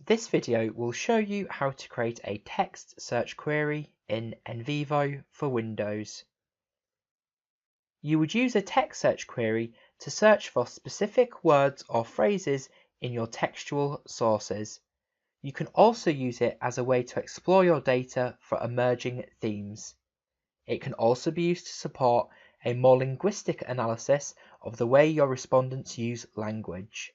This video will show you how to create a text search query in NVivo for Windows. You would use a text search query to search for specific words or phrases in your textual sources. You can also use it as a way to explore your data for emerging themes. It can also be used to support a more linguistic analysis of the way your respondents use language.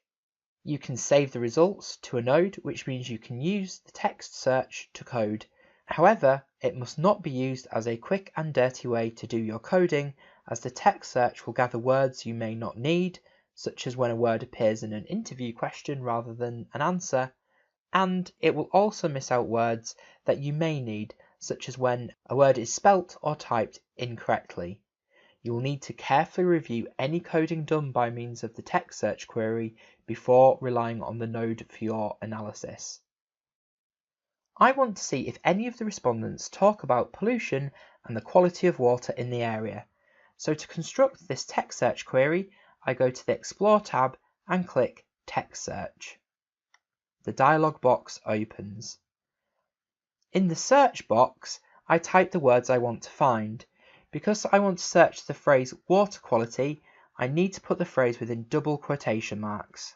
You can save the results to a node, which means you can use the text search to code. However, it must not be used as a quick and dirty way to do your coding, as the text search will gather words you may not need, such as when a word appears in an interview question rather than an answer, and it will also miss out words that you may need, such as when a word is spelt or typed incorrectly. You will need to carefully review any coding done by means of the text search query before relying on the node for your analysis. I want to see if any of the respondents talk about pollution and the quality of water in the area. So to construct this text search query, I go to the Explore tab and click Text Search. The dialog box opens. In the search box, I type the words I want to find. Because I want to search the phrase water quality, I need to put the phrase within double quotation marks.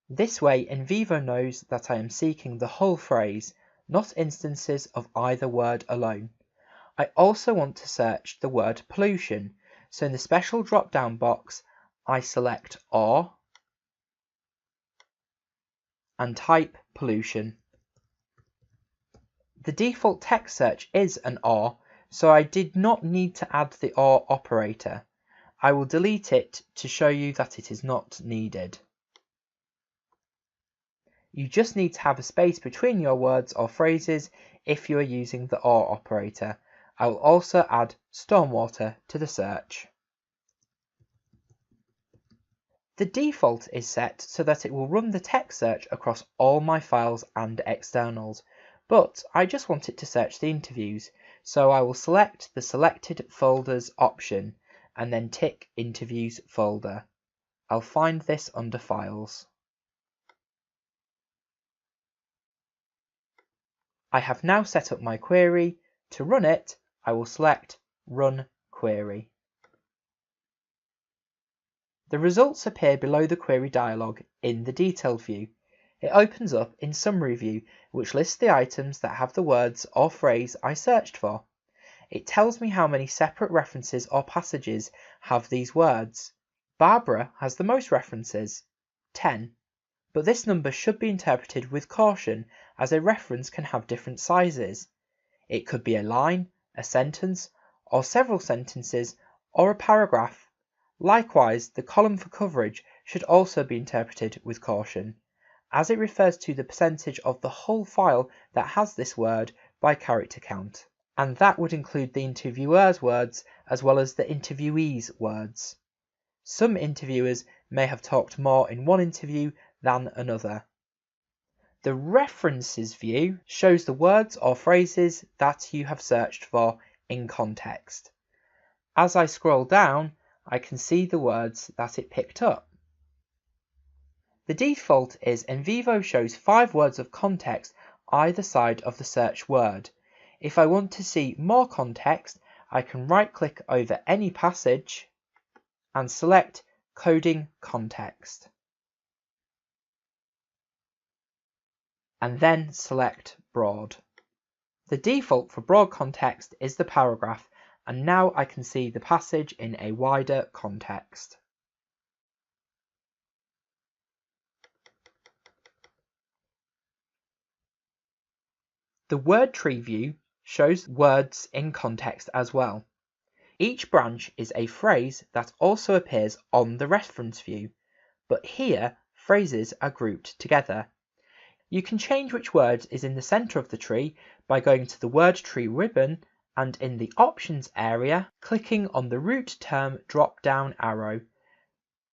This way, NVivo knows that I am seeking the whole phrase, not instances of either word alone. I also want to search the word pollution, so in the special drop-down box, I select OR and type pollution. The default text search is an OR, so I did not need to add the OR operator. I will delete it to show you that it is not needed. You just need to have a space between your words or phrases if you are using the OR operator. I will also add stormwater to the search. The default is set so that it will run the text search across all my files and externals, but I just want it to search the interviews, so I will select the Selected Folders option and then tick Interviews folder. I'll find this under Files. I have now set up my query. To run it, I will select Run Query. The results appear below the query dialog in the detailed view. It opens up in Summary View, which lists the items that have the words or phrase I searched for. It tells me how many separate references or passages have these words. Barbara has the most references, 10, but this number should be interpreted with caution as a reference can have different sizes. It could be a line, a sentence, or several sentences, or a paragraph. Likewise, the column for coverage should also be interpreted with caution, as it refers to the percentage of the whole file that has this word by character count, and that would include the interviewer's words as well as the interviewee's words. Some interviewers may have talked more in one interview than another. The References view shows the words or phrases that you have searched for in context. As I scroll down, I can see the words that it picked up. The default is NVivo shows 5 words of context either side of the search word. If I want to see more context, I can right-click over any passage and select Coding Context, and then select Broad. The default for broad context is the paragraph, and now I can see the passage in a wider context. The word tree view shows words in context as well. Each branch is a phrase that also appears on the reference view, but here phrases are grouped together. You can change which word is in the center of the tree by going to the word tree ribbon and in the options area, clicking on the root term drop-down arrow.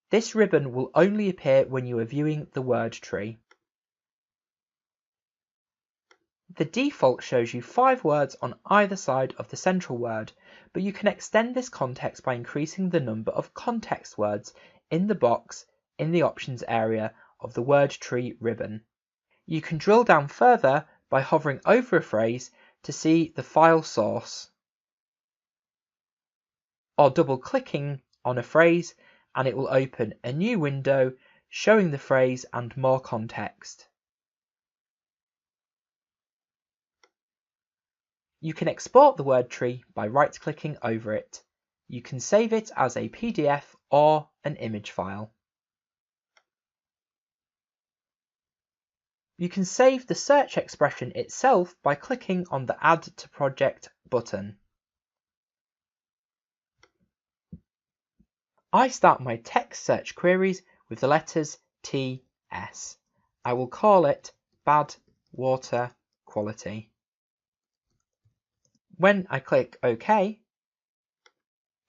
This ribbon will only appear when you are viewing the word tree. The default shows you 5 words on either side of the central word, but you can extend this context by increasing the number of context words in the box in the options area of the word tree ribbon. You can drill down further by hovering over a phrase to see the file source, or double-clicking on a phrase and it will open a new window showing the phrase and more context. You can export the word tree by right-clicking over it. You can save it as a PDF or an image file. You can save the search expression itself by clicking on the Add to Project button. I start my text search queries with the letters TS. I will call it Bad Water Quality. When I click OK,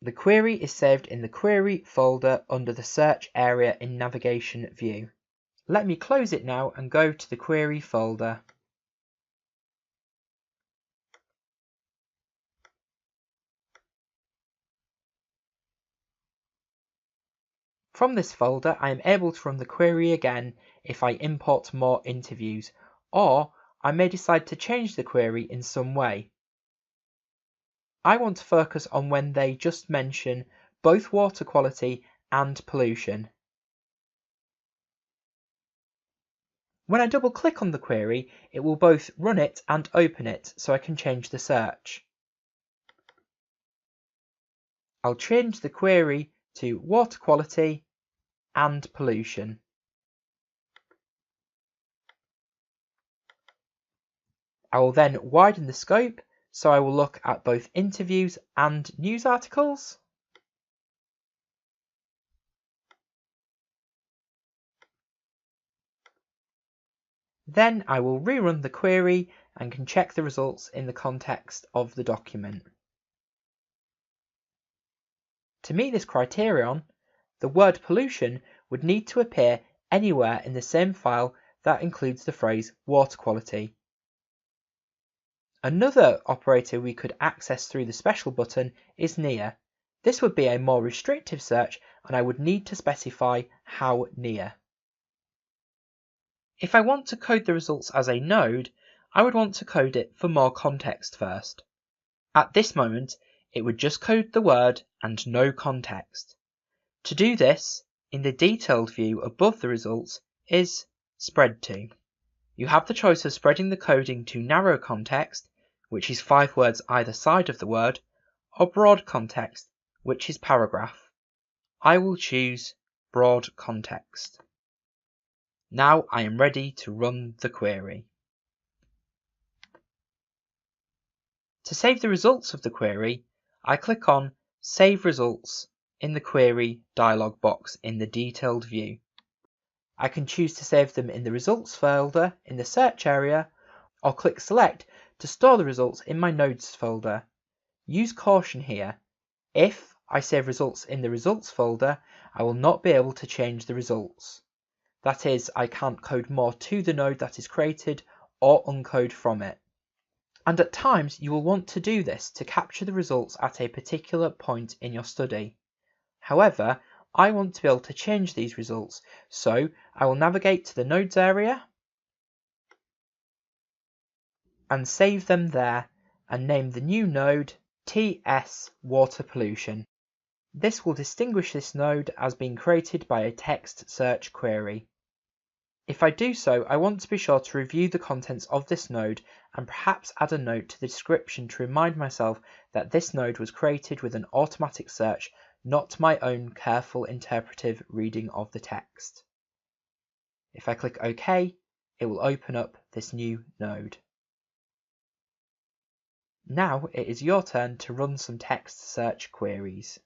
the query is saved in the Query folder under the Search area in Navigation View. Let me close it now and go to the Query folder. From this folder, I am able to run the query again if I import more interviews, or I may decide to change the query in some way. I want to focus on when they just mention both water quality and pollution. When I double click on the query, it will both run it and open it, so I can change the search. I'll change the query to water quality and pollution. I will then widen the scope, so I will look at both interviews and news articles. Then I will rerun the query and can check the results in the context of the document. To meet this criterion, the word pollution would need to appear anywhere in the same file that includes the phrase water quality. Another operator we could access through the special button is near. This would be a more restrictive search and I would need to specify how near. If I want to code the results as a node, I would want to code it for more context first. At this moment, it would just code the word and no context. To do this, in the detailed view above the results is Spread To. You have the choice of spreading the coding to narrow context, which is 5 words either side of the word, or broad context, which is paragraph. I will choose broad context. Now I am ready to run the query. To save the results of the query, I click on Save Results in the Query dialog box in the detailed view. I can choose to save them in the results folder in the search area, or click Select to store the results in my Nodes folder. Use caution here. If I save results in the results folder, I will not be able to change the results. That is, I can't code more to the node that is created or uncode from it. And at times you will want to do this to capture the results at a particular point in your study. However, I want to be able to change these results, so I will navigate to the Nodes area and save them there and name the new node TS Water Pollution. This will distinguish this node as being created by a text search query. If I do so, I want to be sure to review the contents of this node and perhaps add a note to the description to remind myself that this node was created with an automatic search, not my own careful interpretive reading of the text. If I click OK, it will open up this new node. Now it is your turn to run some text search queries.